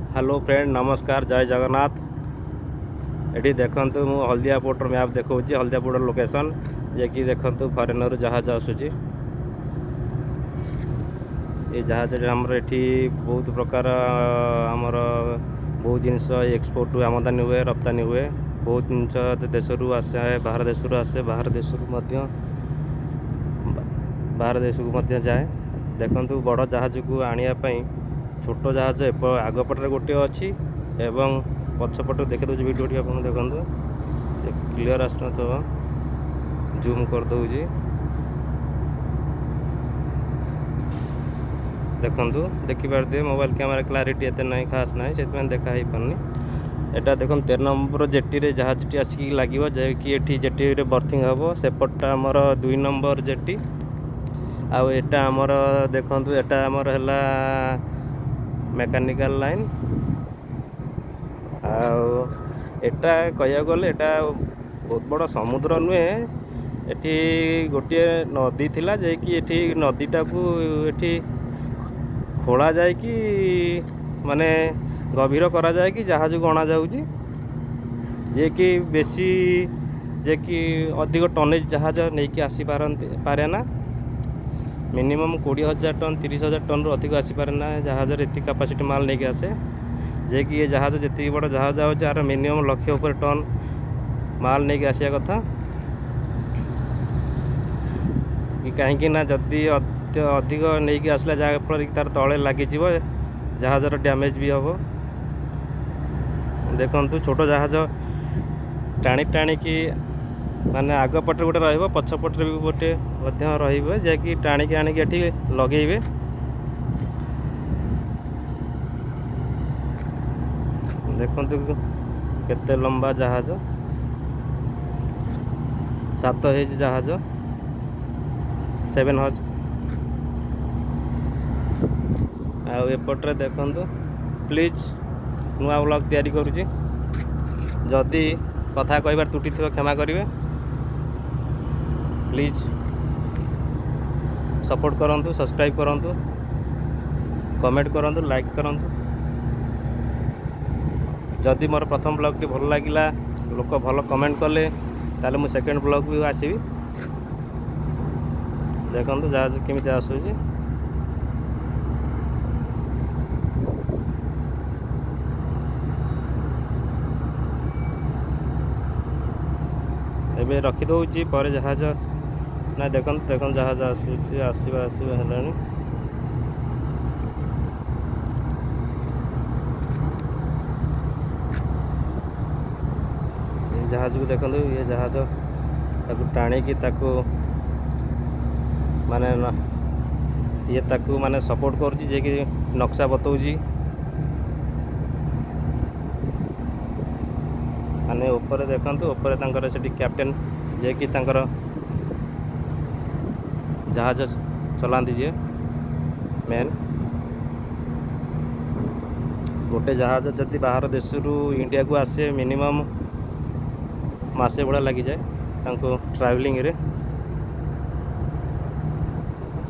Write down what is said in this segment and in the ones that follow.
Hello friend नमस्कार जय जगन्नाथ। ये देखु मु हल्दिया पोर्टर मैप देखा हल्दिया पोर्टर लोकेशन जे कि देखु फरेनर जहाज आसूची। ये जहाज आमर एठी बहुत प्रकार आमर बहुत जिनस एक्सपोर्ट आमदानी हुए रप्तानी हुए। बहुत जिनस देश रु आसे बाहर देश रु आसे बाहर देश को जाए। देखु बड़ जहाज को आने छोट जहाज आगपटे गोटे अच्छी एवं पछपटे देखी दूसरी वीडियो आप देखु क्लीयर आसन जूम कर दूसरी देखु देखिपारे मोबाइल कैमेरा क्लारिटी एत ना खास ना से देखा ही पारनी। एटा देख 13 नंबर जेटी रे जहाज टी आसिक लगे जैकि ये जेटी रे बर्थिंग हम सेपटा आमर 2 नंबर जेटी आटा आमर देखु एटा आमर है मेकानिकल लाइन आटा कह गले एटा बहुत बड़ा समुद्र नुहे एटी गोटे नदी थिला जेकि एटी नदीटा को एटी खोला जाए कि माने गभीर करा जाए कि जहाज को अणा जाउची जे कि बेसी जे कि अधिक टनेज जहाज नहीं कि आसी पारे ना। मिनिमम 20,000 टन 30,000 टन रु अधिक आसी पारे ना जहाज एति कैपेसिटी माल नहीं आसे जे कि ये जहाज जी बड़ जहाज आर यार मिनिमम लक्ष्य ऊपर टन माल नहीं आसिया कथा कि कहीं ना जदि अधिक नहीं आसला जहाँफल तार तले लगे जहाजर डैमेज भी हम। देखु छोट जहाज टाणी टाणी की माने आगपटे गोटे रछपटे भी गोटे रही टाणिकी आणिकी एठी लगेबे। देखु केते लंबा जहाज 7 हेज जहाज 7 हज आउपटे देखु प्लीज नुआ ब्लॉग तैयारी करुँची जदि कथा कहबार त्रुटि थी क्षमा करेंगे। प्लीज सपोर्ट करूँ सब्सक्राइब करूँ कमेंट करूँ लाइक करूँ। जदि मोर प्रथम ब्लॉग टी भल लगिला लोक भल कमेंट कले ताले मु सेकेंड ब्लॉग भी आसबि। देखु जहाज केमी आसूची एबे रखी दौची पर जहाज ना देखु देखु जहाज आसूची आसवा है जहाज को देखु ये जहाज ताकू टाणी की ताकू माने ये ताकू माने सपोर्ट कर कि नक्शा बताऊँगी माने ऊपर देखु ऊपर तांकर सेठी कैप्टेन जे कि तांकर जहाज चलाती जे मेन गोटे जहाज जदि बाहर देश रु इंडिया को आसे मिनिमम मासे भड़ा लगी जाए तांको ट्रैवलिंग रे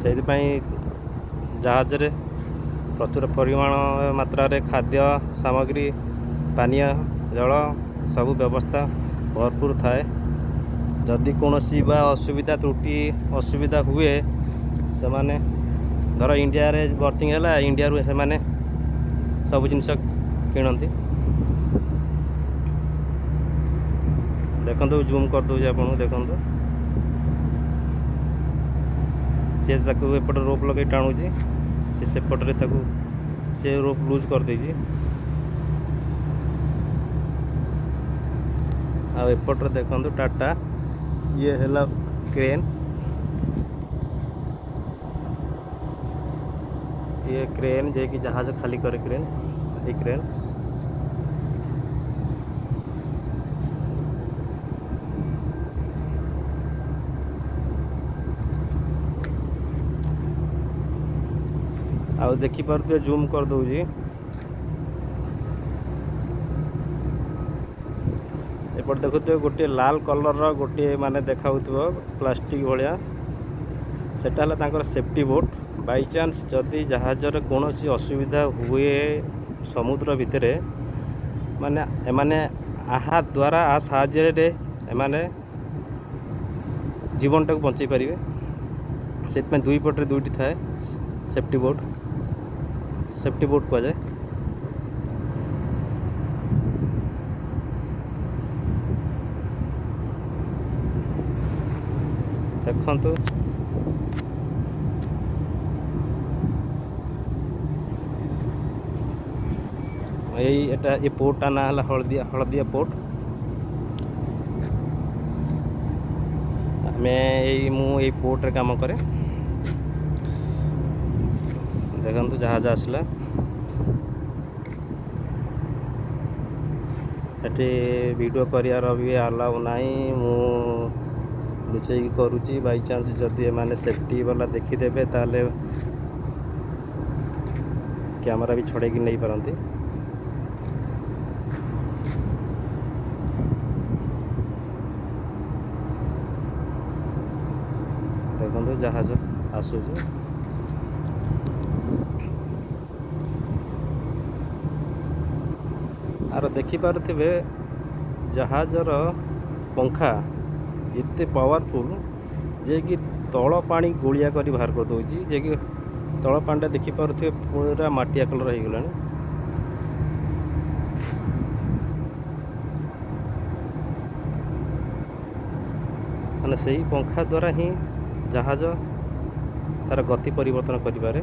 से जहाज रे प्रचुर परिमाण मात्रा रे खाद्य सामग्री पानीय जल सबू व्यवस्था भरपूर थाए। जदि कौन सी असुविधा त्रुटि असुविधा हुए से माने धर इंडिया रे बर्थिंग है इंडिया रू से माने सब जिनस किणती। देखो जूम कर दूँ आपको देखो सी एपट रोप लगे टाणुची सेपटे से रोप लूज कर देजी आउपटे देखो टाटा ये है क्रेन ये क्रेन जे कि जहाज खाली करे क्रेन ये क्रेन आउ देखी पारे जूम कर दूँगी एपट देखुए गोटे लाल कलर गोटे माने देखा प्लास्टिक भाया सेटा सेफ्टी बोट बाई चान्स जदि जहाज कौन असुविधा हुए ସମୁଦ୍ର ଭିତରେ ମାନେ ଏମାନେ ଆହା ଦ୍ୱାରା ସାହାଯ୍ୟରେ ଏମାନେ ଜୀବନଟାକୁ ବଞ୍ଚେଇ ପାରିବେ। ସେଥିପାଇଁ ଦୁଇ ପଟରେ ଦୁଇଟି ଥାଏ ସେଫ୍ଟି ବୋଟ୍ କୁହାଯାଏ। ଦେଖନ୍ତୁ ଏ ପୋର୍ଟଟା ନାଁ ହେଲା ହଳଦିଆ ପୋର୍ଟ। ମୁଁ ଏଇ ପୋର୍ଟରେ କାମ କରେ। ଦେଖନ୍ତୁ ଜାହାଜ ଆସିଲା। ଏଠି ଭିଡ଼ିଓ କରିବାର ବି ଆଲାଉ ନାହିଁ। ମୁଁ ଲୁଚେଇକି କରୁଛି। ବାଇଚାନ୍ସ ଯଦି ଏମାନେ ସେଫ୍ଟି ବାଲା ଦେଖିଦେବେ ତାହେଲେ କ୍ୟାମେରା ବି ଛଡ଼େଇକି ନେଇପାରନ୍ତି। ଦେଖନ୍ତୁ ଜାହାଜ ଆସୁଛି। ଆର ଦେଖିପାରୁଥିବେ ଜାହାଜର ପଙ୍ଖା ଏତେ ପାୱାରଫୁଲ୍ ଯେ କି ତଳ ପାଣି ଗୋଳିଆ କରି ବାହାର କରିଦେଉଛି। ଯେ କି ତଳ ପାଣିଟା ଦେଖିପାରୁଥିବେ ପୁରା ମାଟିଆ କଲର୍ ହେଇଗଲାଣି। ମାନେ ସେଇ ପଙ୍ଖା ଦ୍ୱାରା ହିଁ ଜାହାଜ ତା'ର ଗତି ପରିବର୍ତ୍ତନ କରିପାରେ।